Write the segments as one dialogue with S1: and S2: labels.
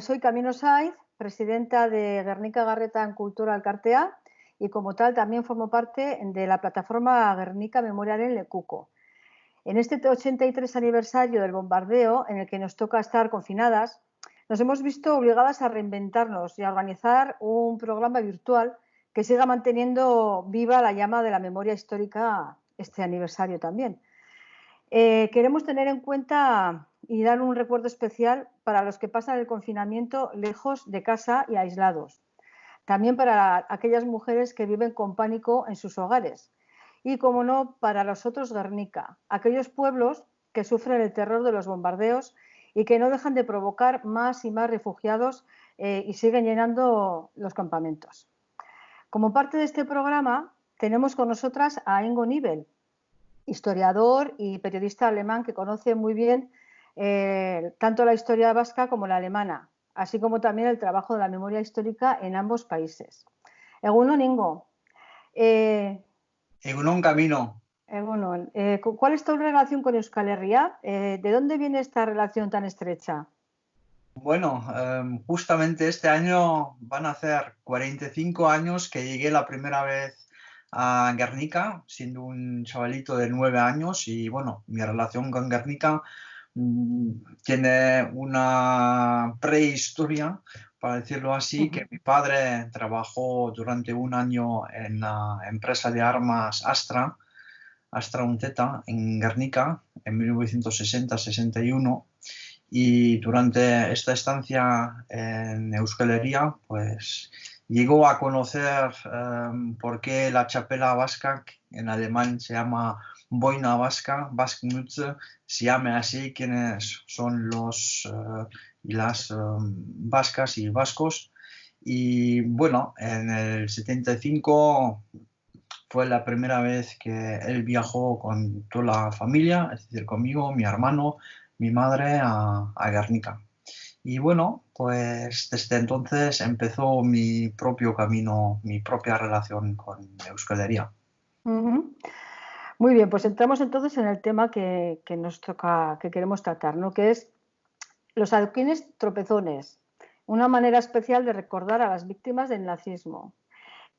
S1: Soy Camino Saiz, presidenta de Guernica Garretan Kultura Elkartea y como tal también formo parte de la plataforma Guernica Memoriaren Lekuko. En este 83 aniversario del bombardeo, en el que nos toca estar confinadas, nos hemos visto obligadas a reinventarnos y a organizar un programa virtual que siga manteniendo viva la llama de la memoria histórica este aniversario también. Queremos tener en cuenta y dar un recuerdo especial para los que pasan el confinamiento lejos de casa y aislados. También para aquellas mujeres que viven con pánico en sus hogares. Y, como no, para los otros Guernica, aquellos pueblos que sufren el terror de los bombardeos y que no dejan de provocar más y más refugiados y siguen llenando los campamentos. Como parte de este programa, tenemos con nosotras a Ingo Nibel, historiador y periodista alemán que conoce muy bien tanto la historia vasca como la alemana, así como también el trabajo de la memoria histórica en ambos países. Egunon, Ingo.
S2: Egunon, Camino.
S1: Egunon. ¿Cuál es tu relación con Euskal Herria? ¿De dónde viene esta relación tan estrecha?
S2: Bueno, justamente este año van a ser 45 años que llegué la primera vez a Guernica, siendo un chavalito de 9 años, y bueno, mi relación con Guernica tiene una prehistoria, para decirlo así, que mi padre trabajó durante un año en la empresa de armas Astra Unteta, en Guernica, en 1960-61. Y durante esta estancia en Euskal Herria, pues llegó a conocer por qué la chapela vasca, que en alemán se llama Boina Vasca, Baskmütze, se llama así, quienes son los y las vascas y vascos. Y bueno, en el 75 fue la primera vez que él viajó con toda la familia, es decir, conmigo, mi hermano, mi madre, a Guernica. Y bueno, pues desde entonces empezó mi propio camino, mi propia relación con Euskal Herria.
S1: Muy bien, pues entramos entonces en el tema que nos toca, que queremos tratar, ¿no? Que es los adoquines tropezones, una manera especial de recordar a las víctimas del nazismo.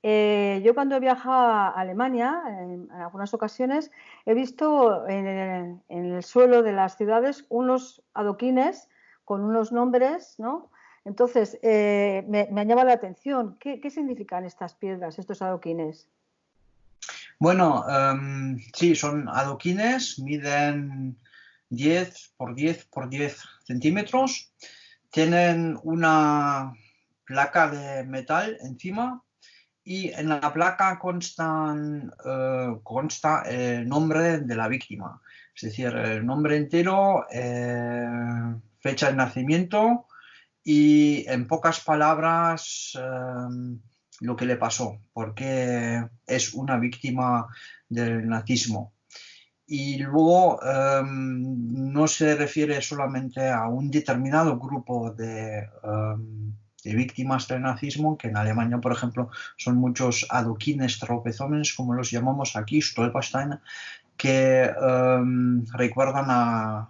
S1: Yo cuando he viajado a Alemania, en algunas ocasiones, he visto en el suelo de las ciudades unos adoquines con unos nombres, ¿no? Entonces, me ha llamado la atención. ¿Qué significan estas piedras, estos adoquines?
S2: Bueno, sí, son adoquines, miden 10 por 10 por 10 centímetros, tienen una placa de metal encima. Y en la placa consta el nombre de la víctima, es decir, el nombre entero, fecha de nacimiento y en pocas palabras lo que le pasó, porque es una víctima del nazismo. Y luego no se refiere solamente a un determinado grupo de víctimas del nazismo, que en Alemania, por ejemplo, son muchos adoquines tropezones, como los llamamos aquí, Stolpersteine, que recuerdan a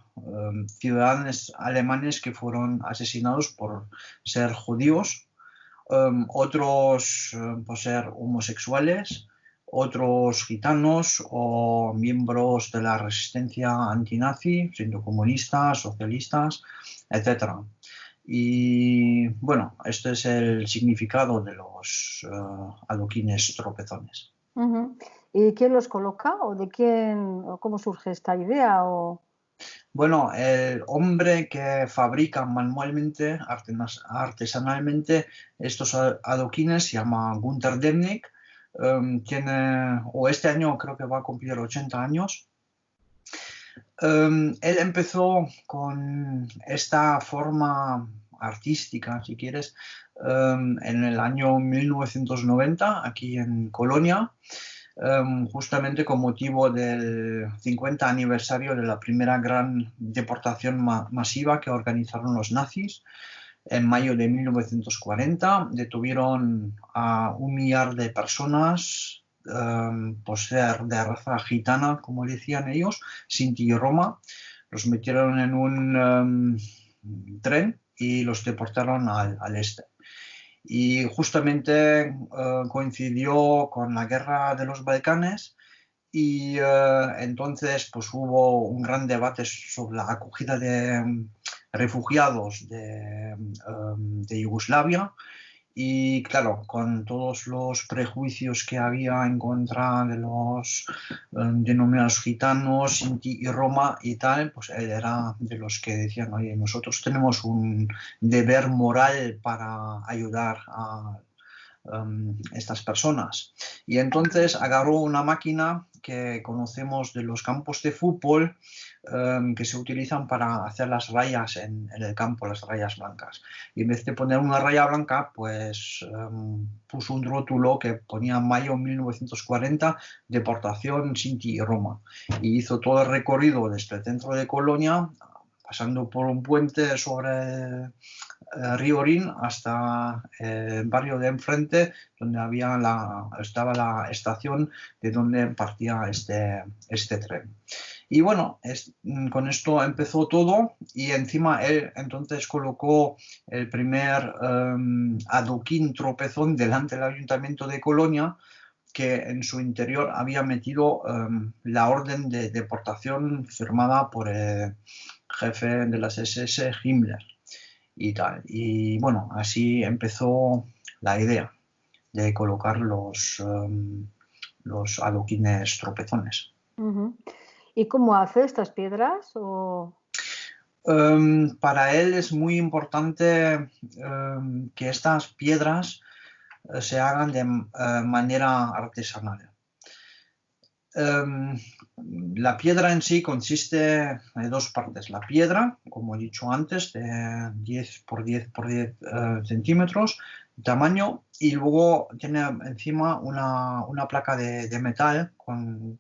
S2: ciudadanos alemanes que fueron asesinados por ser judíos, otros por ser homosexuales, otros gitanos o miembros de la resistencia antinazi, siendo comunistas, socialistas, etc. Y bueno, este es el significado de los adoquines tropezones.
S1: ¿Y quién los coloca o de quién o cómo surge esta idea?
S2: Bueno, el hombre que fabrica manualmente, artesanalmente estos adoquines se llama Günther Demnig. Este año creo que va a cumplir 80 años. Él empezó con esta forma artística, si quieres, en el año 1990, aquí en Colonia, justamente con motivo del 50 aniversario de la primera gran deportación masiva que organizaron los nazis. En mayo de 1940 detuvieron a 1 millar de personas por ser de raza gitana, como decían ellos, Sinti y Roma. Los metieron en un tren y los deportaron al este. Y justamente coincidió con la guerra de los Balcanes y entonces pues hubo un gran debate sobre la acogida de refugiados de Yugoslavia. Y claro, con todos los prejuicios que había en contra de los denominados gitanos, Sinti y Roma y tal, pues él era de los que decían, oye, nosotros tenemos un deber moral para ayudar a estas personas. Y entonces agarró una máquina que conocemos de los campos de fútbol, que se utilizan para hacer las rayas en el campo, las rayas blancas. Y en vez de poner una raya blanca, pues puso un rótulo que ponía mayo 1940, deportación Sinti y Roma. Y hizo todo el recorrido desde el centro de Colonia, pasando por un puente sobre río Rin hasta el barrio de enfrente, donde estaba la estación de donde partía este tren. Y bueno, con esto empezó todo y encima él entonces colocó el primer adoquín tropezón delante del Ayuntamiento de Colonia, que en su interior había metido la orden de deportación firmada por el jefe de las SS, Himmler y tal. Y bueno, así empezó la idea de colocar los adoquines tropezones.
S1: ¿Y cómo hace estas piedras?
S2: Para él es muy importante que estas piedras se hagan de manera artesanal. La piedra en sí consiste de dos partes. La piedra, como he dicho antes, de 10 por 10 por 10 centímetros de tamaño, y luego tiene encima una placa de metal con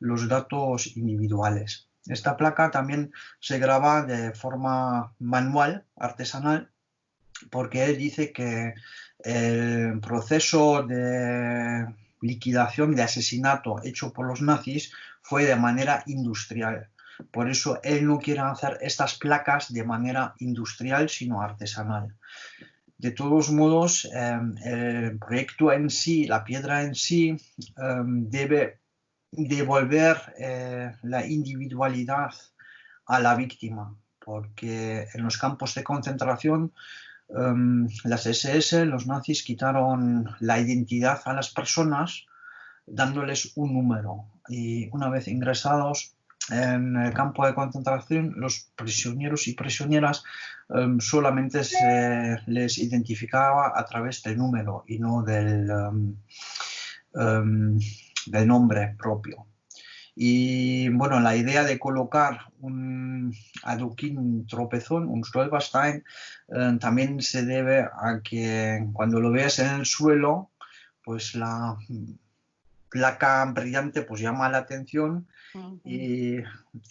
S2: los datos individuales. Esta placa también se graba de forma manual, artesanal, porque él dice que el proceso de liquidación, de asesinato hecho por los nazis fue de manera industrial. Por eso él no quiere hacer estas placas de manera industrial, sino artesanal. De todos modos, el proyecto en sí, la piedra en sí, debe devolver la individualidad a la víctima, porque en los campos de concentración las SS, los nazis, quitaron la identidad a las personas dándoles un número, y una vez ingresados en el campo de concentración, los prisioneros y prisioneras solamente se les identificaba a través del número y no del nombre propio. Y bueno, la idea de colocar un adoquín tropezón, un Stolperstein, también se debe a que cuando lo veas en el suelo, pues la placa brillante pues llama la atención, y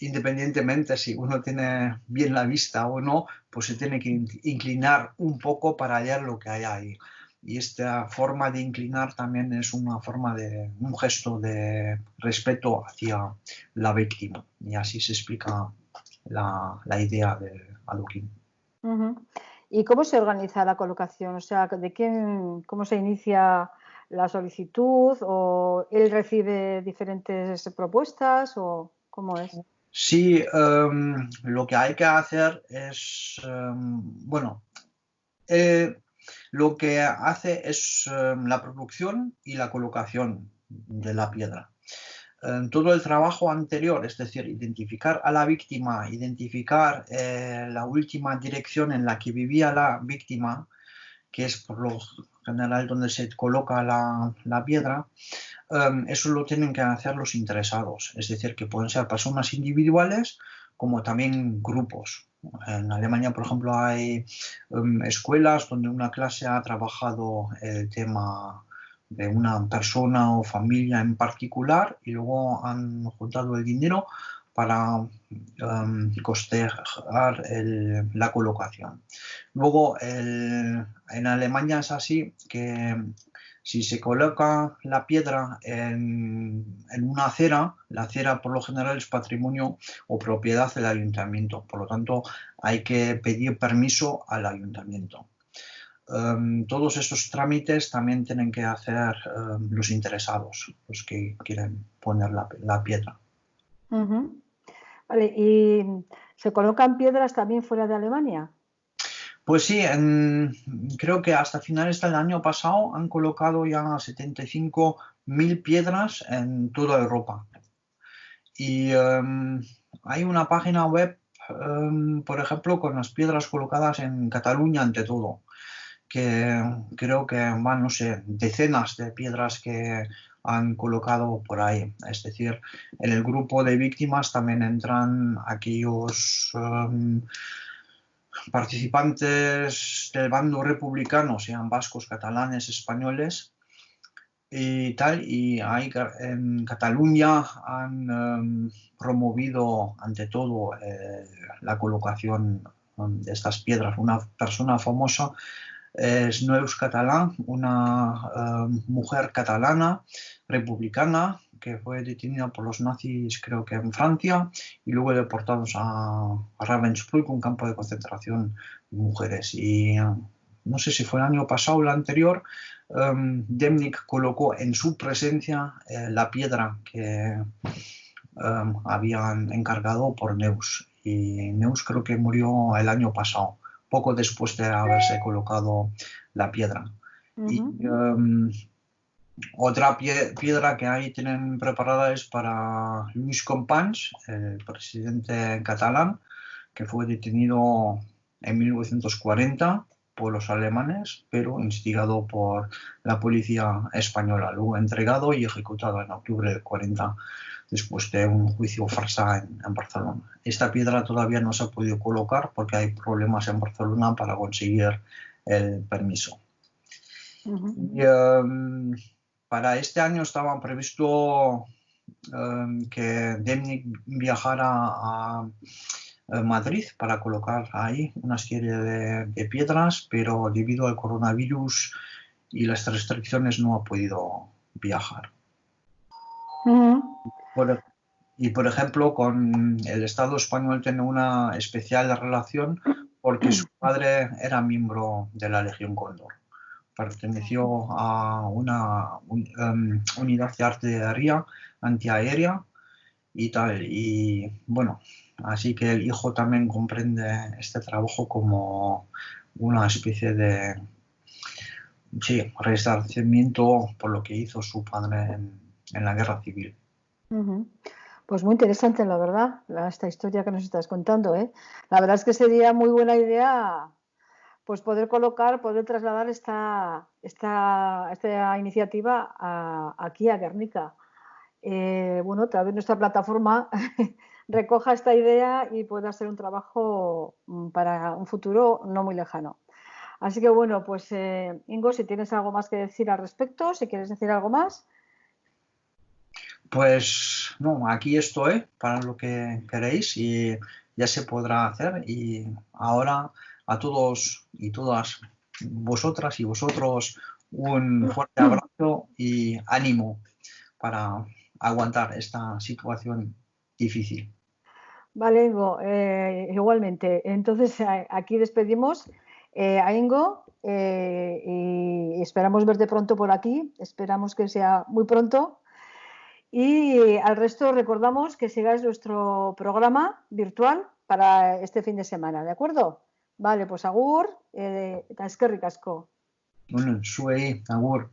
S2: independientemente si uno tiene bien la vista o no, pues se tiene que inclinar un poco para hallar lo que hay ahí. Y esta forma de inclinar también es una forma un gesto de respeto hacia la víctima. Y así se explica la idea del adoquín.
S1: ¿Y cómo se organiza la colocación? O sea, cómo se inicia la solicitud? ¿O él recibe diferentes propuestas? ¿O cómo es?
S2: Sí, lo que hay que hacer es, lo que hace es la producción y la colocación de la piedra. Todo el trabajo anterior, es decir, identificar a la víctima, identificar la última dirección en la que vivía la víctima, que es por lo general donde se coloca la piedra, eso lo tienen que hacer los interesados. Es decir, que pueden ser personas individuales como también grupos. En Alemania, por ejemplo, hay escuelas donde una clase ha trabajado el tema de una persona o familia en particular y luego han juntado el dinero para costear la colocación. Luego, en Alemania es así que Si se coloca la piedra en una acera, la acera por lo general es patrimonio o propiedad del ayuntamiento, por lo tanto hay que pedir permiso al ayuntamiento. Todos estos trámites también tienen que hacer los interesados, los que quieren poner la piedra.
S1: Vale, ¿y se colocan piedras también fuera de Alemania?
S2: Pues sí, creo que hasta finales del año pasado han colocado ya 75.000 piedras en toda Europa. Y hay una página web, por ejemplo, con las piedras colocadas en Cataluña ante todo, que creo que van, no sé, decenas de piedras que han colocado por ahí. Es decir, en el grupo de víctimas también entran aquellos participantes del bando republicano, sean vascos, catalanes, españoles y tal, y ahí en Cataluña han promovido ante todo la colocación de estas piedras. Una persona famosa es Neus Català, una mujer catalana, republicana, que fue detenida por los nazis, creo que en Francia, y luego deportados a Ravensbrück, un campo de concentración de mujeres. Y no sé si fue el año pasado o el anterior, Demnig colocó en su presencia la piedra que habían encargado por Neus. Y Neus creo que murió el año pasado, poco después de haberse colocado la piedra. Y otra piedra que ahí tienen preparada es para Lluís Companys, el presidente catalán, que fue detenido en 1940 por los alemanes, pero instigado por la policía española, luego entregado y ejecutado en octubre del 40, después de un juicio farsa en Barcelona. Esta piedra todavía no se ha podido colocar porque hay problemas en Barcelona para conseguir el permiso. Y, para este año estaba previsto que Demnig viajara a Madrid para colocar ahí una serie de piedras, pero debido al coronavirus y las restricciones no ha podido viajar. Por ejemplo, con el Estado español tiene una especial relación porque su padre era miembro de la Legión Cóndor. Perteneció a una unidad de artillería antiaérea y tal. Y bueno, así que el hijo también comprende este trabajo como una especie de resarcimiento por lo que hizo su padre en la guerra civil.
S1: Pues muy interesante, la verdad, esta historia que nos estás contando, ¿eh? La verdad es que sería muy buena idea pues poder trasladar esta iniciativa aquí a Guernica. Bueno, tal vez nuestra plataforma recoja esta idea y pueda ser un trabajo para un futuro no muy lejano. Así que bueno, pues Ingo, si tienes algo más que decir al respecto, si quieres decir algo más.
S2: Pues no, aquí estoy para lo que queréis y ya se podrá hacer. Y ahora a todos y todas vosotras y vosotros un fuerte abrazo y ánimo para aguantar esta situación difícil.
S1: Vale, Ingo, igualmente. Entonces aquí despedimos a Ingo y esperamos verte pronto por aquí. Esperamos que sea muy pronto. Y al resto recordamos que sigáis nuestro programa virtual para este fin de semana, ¿de acuerdo? Vale, pues agur, eskerrik asko.
S2: Bueno, zuei, agur.